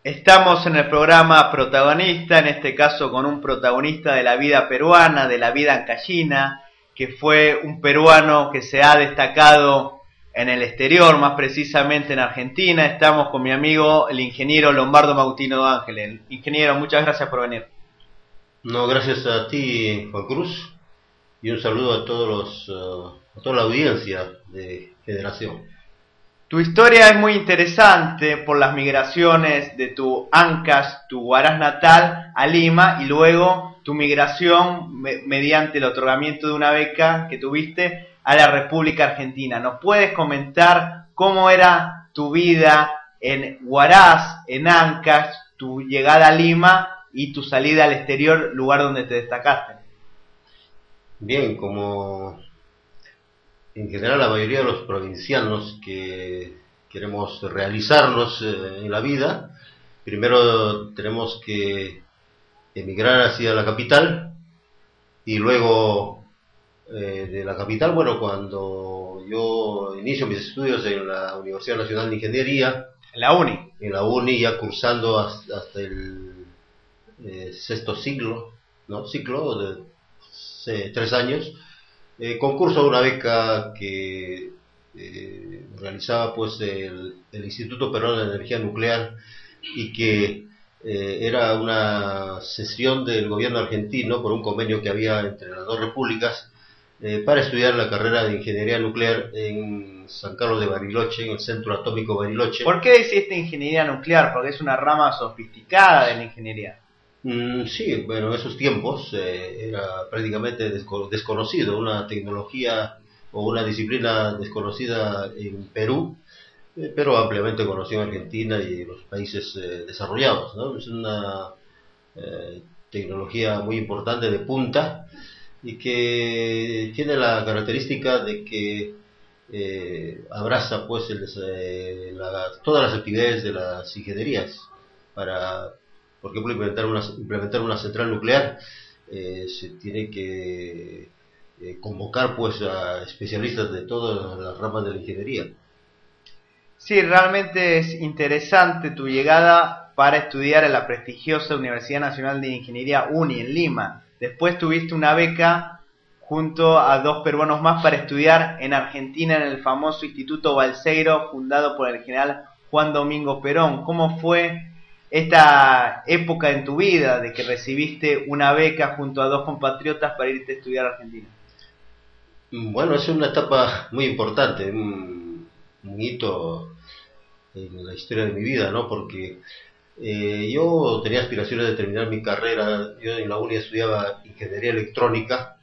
Estamos en el programa Protagonista, en este caso con un protagonista de la vida peruana, de la vida ancallina, que fue un peruano que se ha destacado en el exterior, más precisamente en Argentina. Estamos con mi amigo, el ingeniero Lombardo Mautino Ángeles. Ingeniero, muchas gracias por venir. No, gracias a ti, Juan Cruz, y un saludo a a toda la audiencia de Generación. Tu historia es muy interesante por las migraciones de tu Ancash, tu Huaraz natal, a Lima, y luego tu migración mediante el otorgamiento de una beca que tuviste a la República Argentina. ¿Nos puedes comentar cómo era tu vida en Huaraz, en Ancash, tu llegada a Lima y tu salida al exterior, lugar donde te destacaste? Bien, como en general la mayoría de los provincianos que queremos realizarnos en la vida, primero tenemos que emigrar hacia la capital y luego de la capital, bueno, cuando yo inicio mis estudios en la Universidad Nacional de Ingeniería, en la UNI ya cursando hasta el sexto ciclo, ¿no? Ciclo de 3 años, concurso a una beca que realizaba pues el Instituto Peruano de Energía Nuclear y que era una cesión del gobierno argentino por un convenio que había entre las dos repúblicas para estudiar la carrera de Ingeniería Nuclear en San Carlos de Bariloche, en el Centro Atómico Bariloche. ¿Por qué hiciste Ingeniería Nuclear? Porque es una rama sofisticada de la ingeniería. Sí, bueno, en esos tiempos era prácticamente desconocido, una tecnología o una disciplina desconocida en Perú, pero ampliamente conocida en Argentina y en los países desarrollados, ¿no? Es una tecnología muy importante de punta y que tiene la característica de que abraza pues todas las actividades de las ingenierías para, por ejemplo, implementar una central nuclear. Se tiene que convocar pues a especialistas de todas las ramas de la ingeniería. Sí, realmente es interesante tu llegada para estudiar en la prestigiosa Universidad Nacional de Ingeniería UNI en Lima. Después tuviste una beca junto a 2 peruanos más para estudiar en Argentina en el famoso Instituto Balseiro, fundado por el general Juan Domingo Perón. ¿Cómo fue esta época en tu vida de que recibiste una beca junto a 2 compatriotas para irte a estudiar a Argentina? Bueno, es una etapa muy importante, un hito en la historia de mi vida, ¿no? Porque yo tenía aspiraciones de terminar mi carrera. Yo en la uni estudiaba ingeniería electrónica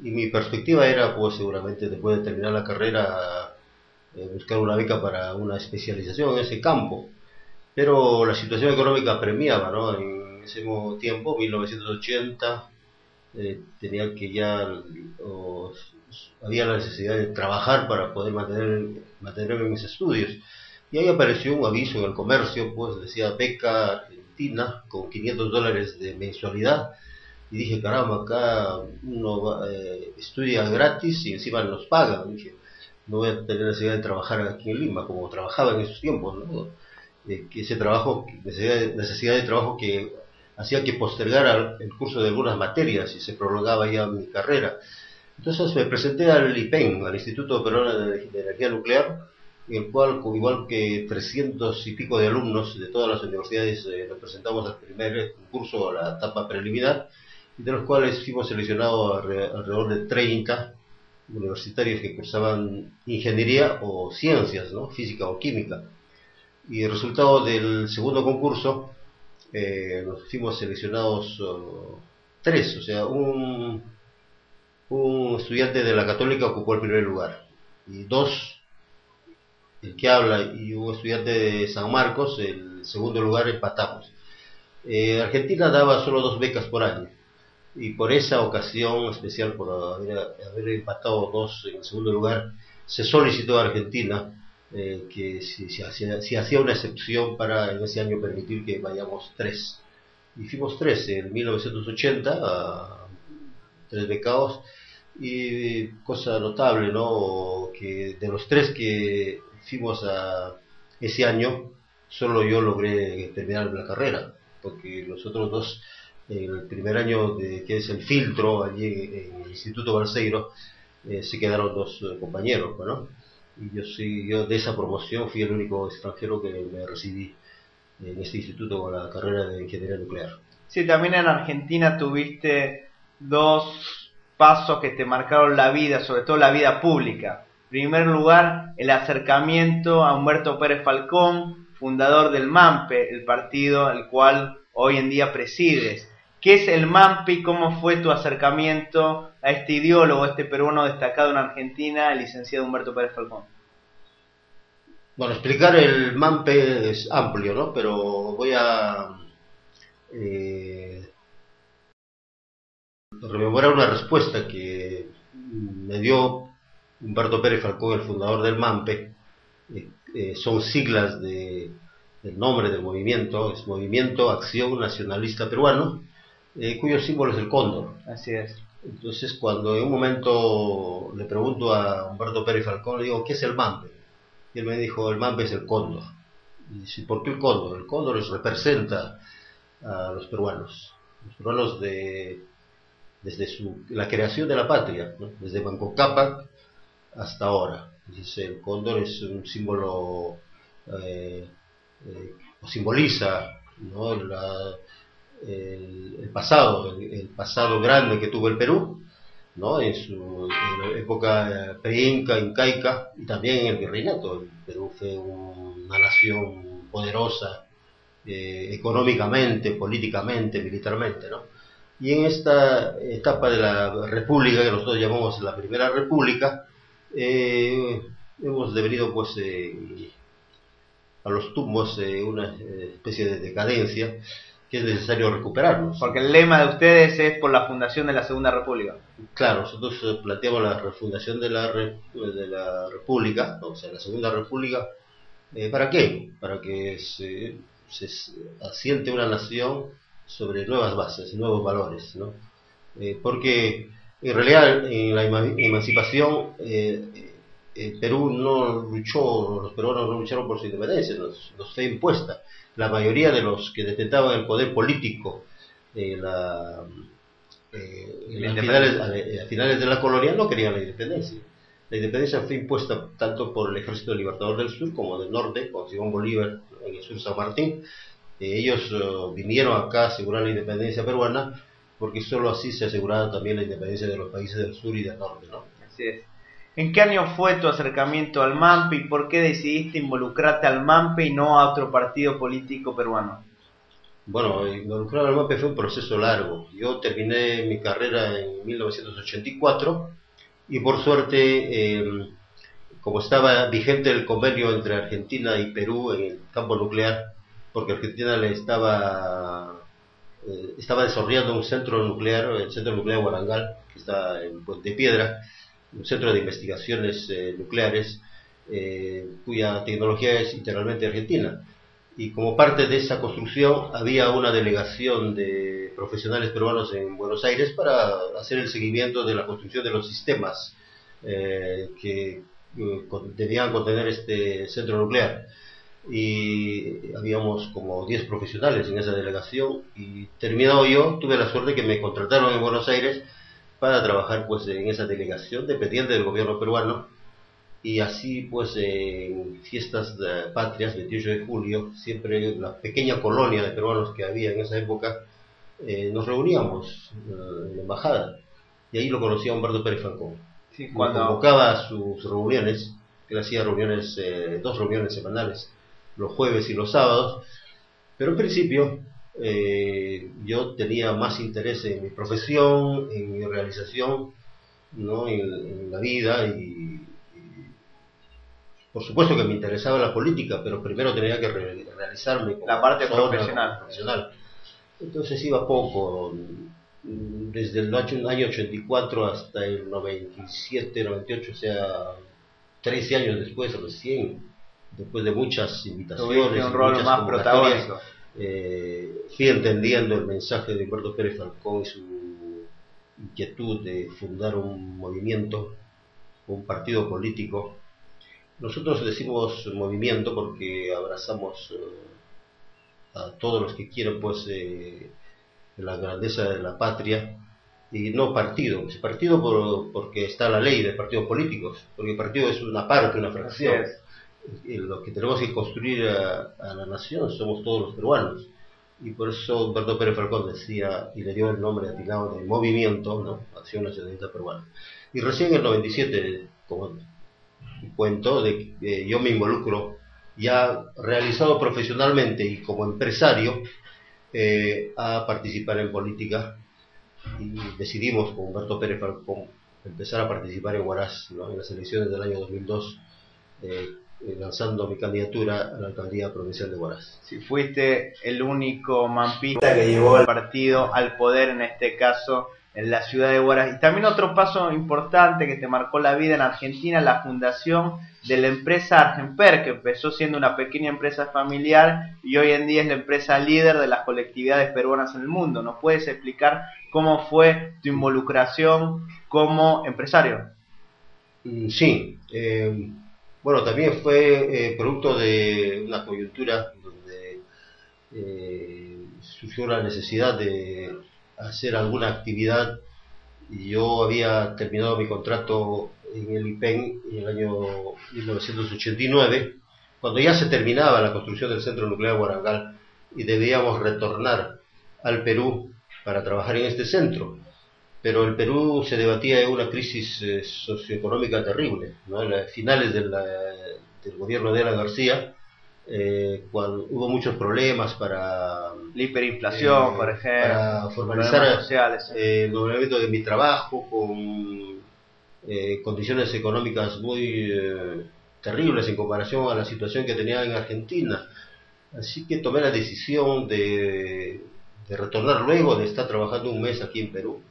y mi perspectiva era, pues seguramente después de terminar la carrera, buscar una beca para una especialización en ese campo. Pero la situación económica apremiaba, ¿no? En ese tiempo, 1980, tenía que había la necesidad de trabajar para poder mantenerme en mis estudios. Y ahí apareció un aviso en el comercio, pues decía beca Argentina con $500 de mensualidad. Y dije, caramba, acá uno estudia gratis y encima nos pagan. Dije, no voy a tener necesidad de trabajar aquí en Lima, como trabajaba en esos tiempos, ¿no? Que ese trabajo, necesidad de trabajo que hacía que postergara el curso de algunas materias y se prolongaba ya mi carrera. Entonces me presenté al IPEN, al Instituto Peruano de Energía Nuclear, en el cual, igual que 300 y pico de alumnos de todas las universidades, nos presentamos al primer concurso, a la etapa preliminar, de los cuales fuimos seleccionados alrededor de 30 universitarios que cursaban ingeniería o ciencias, ¿no? Física o química. Y el resultado del segundo concurso, nos fuimos seleccionados 3, o sea, un estudiante de la Católica ocupó el primer lugar, y 2, el que habla, y un estudiante de San Marcos, el segundo lugar, empatamos. Argentina daba solo 2 becas por año, y por esa ocasión especial, por haber empatado 2 en el segundo lugar, se solicitó a Argentina que si hacía una excepción para en ese año permitir que vayamos 3. Y fuimos 3 en 1980, 3 becados, y cosa notable, ¿no? Que de los 3 que fuimos a ese año, solo yo logré terminar la carrera, porque los otros dos, en el primer año que es el filtro, allí en el Instituto Balseiro, se quedaron dos compañeros, ¿no? Y yo de esa promoción fui el único extranjero que me recibí en este instituto con la carrera de ingeniería nuclear. Sí, también en Argentina tuviste dos pasos que te marcaron la vida, sobre todo la vida pública. En primer lugar, el acercamiento a Humberto Pérez Falcón, fundador del MAMPE, el partido el cual hoy en día presides. ¿Qué es el MAMPE y cómo fue tu acercamiento a este ideólogo, este peruano destacado en Argentina, el licenciado Humberto Pérez Falcón? Bueno, explicar el MAMPE es amplio, ¿no? Pero voy a rememorar una respuesta que me dio Humberto Pérez Falcón, el fundador del MAMPE. Son siglas del nombre del movimiento, es Movimiento Acción Nacionalista Peruano, cuyo símbolo es el cóndor. Así es. Entonces, cuando en un momento le pregunto a Humberto Pérez Falcón, le digo, ¿qué es el MAMPE? Y él me dijo, el MAMPE es el cóndor. Y dice, ¿por qué el cóndor? El cóndor representa a los peruanos desde la creación de la patria, ¿no? Desde Manco Cápac hasta ahora. Dice, el cóndor es un símbolo, o simboliza, ¿no? el pasado grande que tuvo el Perú, ¿no? En la época pre-inca, incaica, y también en el virreinato. El Perú fue una nación poderosa, económicamente, políticamente, militarmente, ¿no? Y en esta etapa de la República, que nosotros llamamos la Primera República, hemos devenido pues a los tumbos una especie de decadencia que es necesario recuperarnos. Porque el lema de ustedes es por la fundación de la Segunda República. Claro, nosotros planteamos la refundación de la República, o sea, la Segunda República. ¿Para qué? Para que se asiente una nación sobre nuevas bases, nuevos valores, ¿no? Porque en realidad en la emancipación Perú no luchó, los peruanos no lucharon por su independencia, nos fue impuesta. La mayoría de los que detentaban el poder político a finales de la colonia no querían la independencia. La independencia fue impuesta tanto por el Ejército Libertador del Sur como del Norte, con Simón Bolívar en el sur San Martín. Ellos vinieron acá a asegurar la independencia peruana, porque solo así se aseguraba también la independencia de los países del sur y del norte, ¿no? Así es. ¿En qué año fue tu acercamiento al MAMPE y por qué decidiste involucrarte al MAMPE y no a otro partido político peruano? Bueno, involucrar al MAMPE fue un proceso largo. Yo terminé mi carrera en 1984 y por suerte, como estaba vigente el convenio entre Argentina y Perú en el campo nuclear, porque Argentina estaba desarrollando un centro nuclear, el Centro Nuclear Guarangal, que está en Puente Piedra, un centro de investigaciones nucleares, cuya tecnología es integralmente argentina. Y como parte de esa construcción había una delegación de profesionales peruanos en Buenos Aires para hacer el seguimiento de la construcción de los sistemas que debían contener este centro nuclear. Y habíamos como 10 profesionales en esa delegación, y terminado yo tuve la suerte que me contrataron en Buenos Aires para trabajar pues en esa delegación dependiente del gobierno peruano. Y así pues en fiestas patrias, 28 de julio, siempre la pequeña colonia de peruanos que había en esa época, nos reuníamos en la embajada, y ahí lo conocí a Humberto Pérez Falcón. Sí, cuando convocaba a sus reuniones, él hacía reuniones, 2 reuniones semanales, los jueves y los sábados, pero en principio yo tenía más interés en mi profesión, en mi realización, ¿no? en la vida, y por supuesto que me interesaba la política, pero primero tenía que realizarme como la parte profesional. Entonces iba poco, desde el año 84 hasta el 97, 98, o sea, 13 años después recién, después de muchas invitaciones, un rol más protagónico. Fui entendiendo el mensaje de Humberto Pérez Falcón y su inquietud de fundar un movimiento, un partido político Nosotros decimos movimiento porque abrazamos a todos los que quieren pues la grandeza de la patria y no partido. Es partido porque está la ley de partidos políticos, porque el partido es una parte, una fracción. Y lo que tenemos que construir a la nación somos todos los peruanos. Y por eso Humberto Pérez Falcón decía, y le dio el nombre atinado de movimiento, ¿no? Acción Nacionalista Peruana. Y recién en el 97, como cuento, de que yo me involucro ya realizado profesionalmente y como empresario a participar en política, y decidimos con Humberto Pérez Falcón empezar a participar en Huaraz, ¿no? En las elecciones del año 2002, lanzando mi candidatura a la alcaldía provincial de Huaraz. Si fuiste el único mampista que llevó al partido al poder, en este caso en la ciudad de Huaraz. Y también otro paso importante que te marcó la vida en Argentina, la fundación de la empresa Argenper, que empezó siendo una pequeña empresa familiar y hoy en día es la empresa líder de las colectividades peruanas en el mundo. ¿Nos puedes explicar cómo fue tu involucración como empresario? Sí, bueno, también fue producto de una coyuntura donde surgió la necesidad de hacer alguna actividad, y yo había terminado mi contrato en el IPEN en el año 1989, cuando ya se terminaba la construcción del centro nuclear Huarangal y debíamos retornar al Perú para trabajar en este centro. Pero el Perú se debatía en una crisis socioeconómica terrible, ¿no? En las finales del gobierno de Alan García, cuando hubo muchos problemas para la hiperinflación, por ejemplo, para formalizar sociales, el nombramiento de mi trabajo con condiciones económicas muy terribles en comparación a la situación que tenía en Argentina. Así que tomé la decisión de retornar luego de estar trabajando un mes aquí en Perú.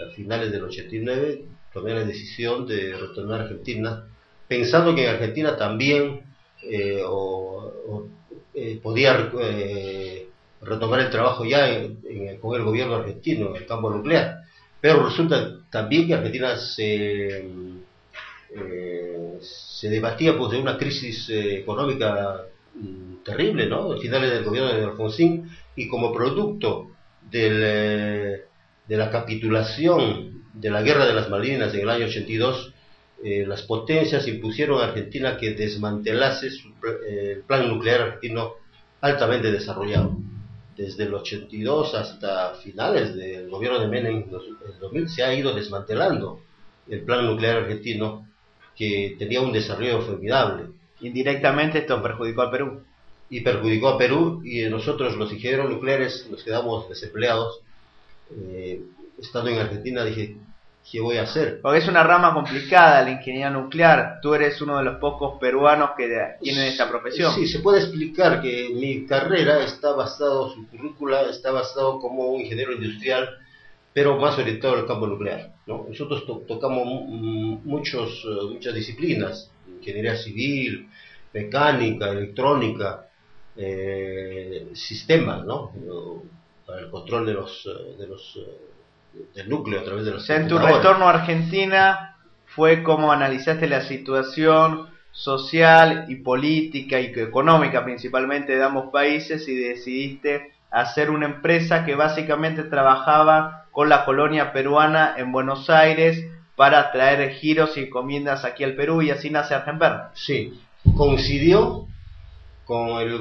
A finales del 89 tomé la decisión de retornar a Argentina, pensando que en Argentina también podía retomar el trabajo ya con el gobierno argentino en el campo nuclear. Pero resulta también que Argentina se debatía pues de una crisis económica terrible, ¿no? A finales del gobierno de Alfonsín, y como producto de la capitulación de la guerra de las Malvinas en el año 82, las potencias impusieron a Argentina que desmantelase el plan nuclear argentino altamente desarrollado. Desde el 82 hasta finales del gobierno de Menem, en 2000, se ha ido desmantelando el plan nuclear argentino, que tenía un desarrollo formidable. Indirectamente esto perjudicó al Perú. Y perjudicó a Perú, y nosotros los ingenieros nucleares nos quedamos desempleados. Estando en Argentina dije, ¿qué voy a hacer? Porque es una rama complicada la ingeniería nuclear. Tú eres uno de los pocos peruanos que tienen esta profesión. Sí, se puede explicar que mi carrera está basado, su currícula está basado como un ingeniero industrial, pero más orientado al campo nuclear, ¿no? Nosotros tocamos muchas disciplinas: ingeniería civil, mecánica, electrónica, sistemas, ¿no? Para el control del núcleo a través de los. En tu retorno a Argentina fue como analizaste la situación social y política y económica principalmente de ambos países y decidiste hacer una empresa que básicamente trabajaba con la colonia peruana en Buenos Aires para traer giros y encomiendas aquí al Perú, y así nace Argenper. Sí, coincidió con el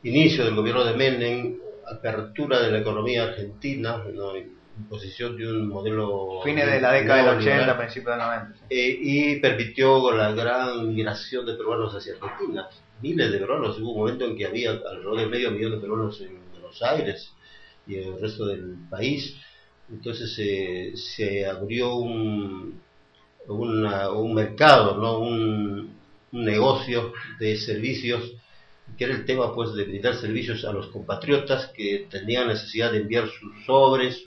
inicio del gobierno de Menem, apertura de la economía argentina, ¿no? Imposición de un modelo fines de la década del 80, principios del 90, sí. Y permitió la gran migración de peruanos hacia Argentina. Miles de peruanos. Hubo un momento en que había alrededor de medio millón de peruanos en Buenos Aires y en el resto del país. Entonces se abrió un mercado, ¿no? Un negocio de servicios, que era el tema pues de brindar servicios a los compatriotas que tenían necesidad de enviar sus sobres,